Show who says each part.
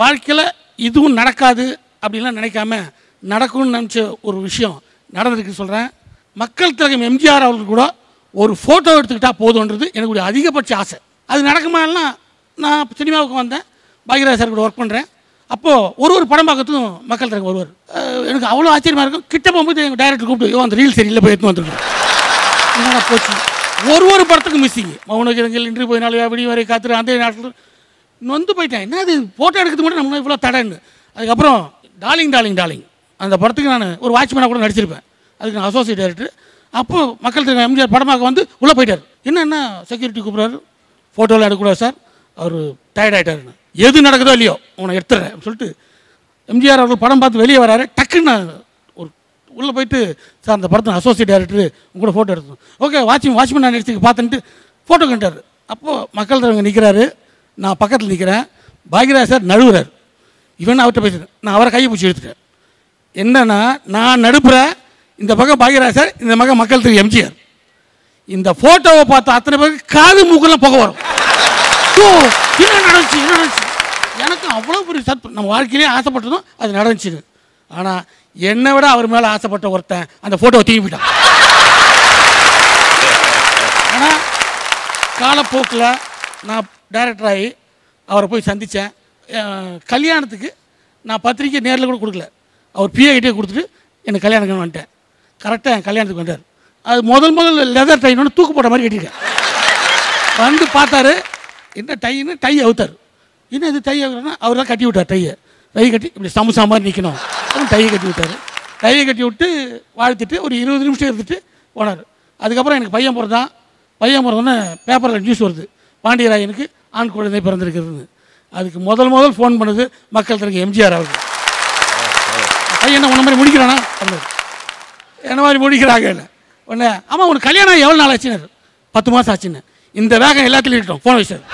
Speaker 1: வாழ்க்கையில் இதுவும் நடக்காது அப்படின்லாம் நினைக்காம நடக்கும்னு நினச்ச ஒரு விஷயம் நடந்திருக்கு சொல்கிறேன். மக்கள் திலகம் எம்ஜிஆர் அவர்கள் கூட ஒரு ஃபோட்டோ எடுத்துக்கிட்டால் போதுன்றது எனக்கு அதிகபட்ச ஆசை. அது நடக்குமாலாம் நான் சினிமாவுக்கு வந்தேன், பாக்யராஜ் சார் கூட ஒர்க் பண்ணுறேன். அப்போது ஒரு படம் பார்க்கறதுக்கும் மக்கள் திலகம் வருவார். எனக்கு அவ்வளோ ஆச்சரியமாக இருக்கும். கிட்ட போகும்போது எங்கள் டைரக்டர் கூப்பிட்டு அந்த ரீல் சரியில்லை போய் எடுத்து வந்துருக்கோம். என்னடா போச்சு, ஒரு படத்துக்கு மிஸ்ஸிங். மௌனகிரங்கள் இன்று போய் நாள் விடிய வரை காத்துரு அந்த நாட்டில் நொந்து போயிட்டேன். என்ன அது ஃபோட்டோ எடுக்கிறது மட்டும் நம்ம இவ்வளோ தடன்னு. அதுக்கப்புறம் டார்லிங் டார்லிங் டார்லிங் அந்த படத்துக்கு நான் ஒரு வாட்ச்மேனாக கூட நடிச்சிருப்பேன். அதுக்கு நான் அசோசியேட் டைரக்டர். அப்போது மக்கள் திலகம் எம்ஜிஆர் படமாக வந்து உள்ளே போயிட்டார். என்ன செக்யூரிட்டி கூப்பிட்றாரு, ஃபோட்டோவில் எடுக்கக்கூடாது சார், அவர் டயர்ட் ஆகிட்டாருன்னு. எது நடக்குதோ இல்லையோ உன்னை எடுத்துறேன் சொல்லிட்டு எம்ஜிஆர் அவர்கள் படம் பார்த்து வெளியே வராரு. டக்குன்னு ஒரு உள்ளே போயிட்டு சார் அந்த படத்தை அசோசியேட் டைரக்டர் உங்களோட ஃபோட்டோ எடுத்தோம். ஓகே வாட்ச்மேன் நான் எடுத்து பார்த்துட்டு ஃபோட்டோ கண்டார். அப்போது மக்கள் திலகம் நிற்கிறாரு, நான் பக்கத்தில் நிற்கிறேன். பாக்யராஜ் சார் நழுவுறார். இவன் அவர்கிட்ட பேசுகிறேன். நான் அவரை கையை பிடிச்சி எடுத்துட்டேன். என்னன்னா நான் நடுப்புறேன், இந்த பக்கம் பாக்யராஜ் சார், இந்த பக்கம் மக்கள் திலகம் எம்ஜிஆர். இந்த ஃபோட்டோவை பார்த்து அத்தனை பேருக்கு காது மூக்கெல்லாம் புகை வரும். என்ன நடந்துச்சு எனக்கு அவ்வளோ பெரிய நம்ம வாழ்க்கையிலே ஆசைப்பட்டதும் அது நடந்துச்சு. ஆனால் என்னை விட அவர் மேலே ஆசைப்பட்ட ஒருத்தன் அந்த ஃபோட்டோவை தீவிட்டான். ஆனால் காலப்போக்கில் நான் டைரக்டர் ஆகி அவரை போய் சந்தித்தேன். கல்யாணத்துக்கு நான் பத்திரிக்கை நேரில் கூட கொடுக்கல, அவர் பிஏ கிட்டே கொடுத்துட்டு எனக்கு கல்யாணம் வந்துட்டேன். கரெக்டாக என் கல்யாணத்துக்கு வந்தார். அது முதல் லெதர் டைன்னு தூக்கு போட்ட மாதிரி கட்டியிருக்கேன். வந்து பார்த்தாரு, என்ன டைன்னு டை அவுத்தார். என்ன இது டை அவுறனா அவர் தான் கட்டி விட்டார். டை கட்டி இப்படி சமுசா மாதிரி நிற்கணும், டையை கட்டி விட்டார். டையை கட்டி விட்டு வாழ்த்துட்டு ஒரு 20 நிமிஷம் இருந்துட்டு போனார். அதுக்கப்புறம் எனக்கு பையன் பிறந்தோன்னே பேப்பரில் நியூஸ் வருது, பாண்டியராயனுக்கு ஆண் குழந்தை பிறந்திருக்கிறது. அதுக்கு முதல் ஃபோன் பண்ணது மக்கள் திலகம் எம்ஜிஆர் அவர்கள். பையன் உன்ன மாதிரி முடிக்கிறானா அப்படின்னாரு. என்ன மாதிரி முடிக்கிறாங்க இல்லை உடனே. ஆமாம் உனக்கு கல்யாணம் எவ்வளோ நாள் ஆச்சுன்னு. 10 மாதம் ஆச்சுன்னு. இந்த வேகம் எல்லாத்துலையும் இருக்கட்டும் ஃபோன் வச்சார்.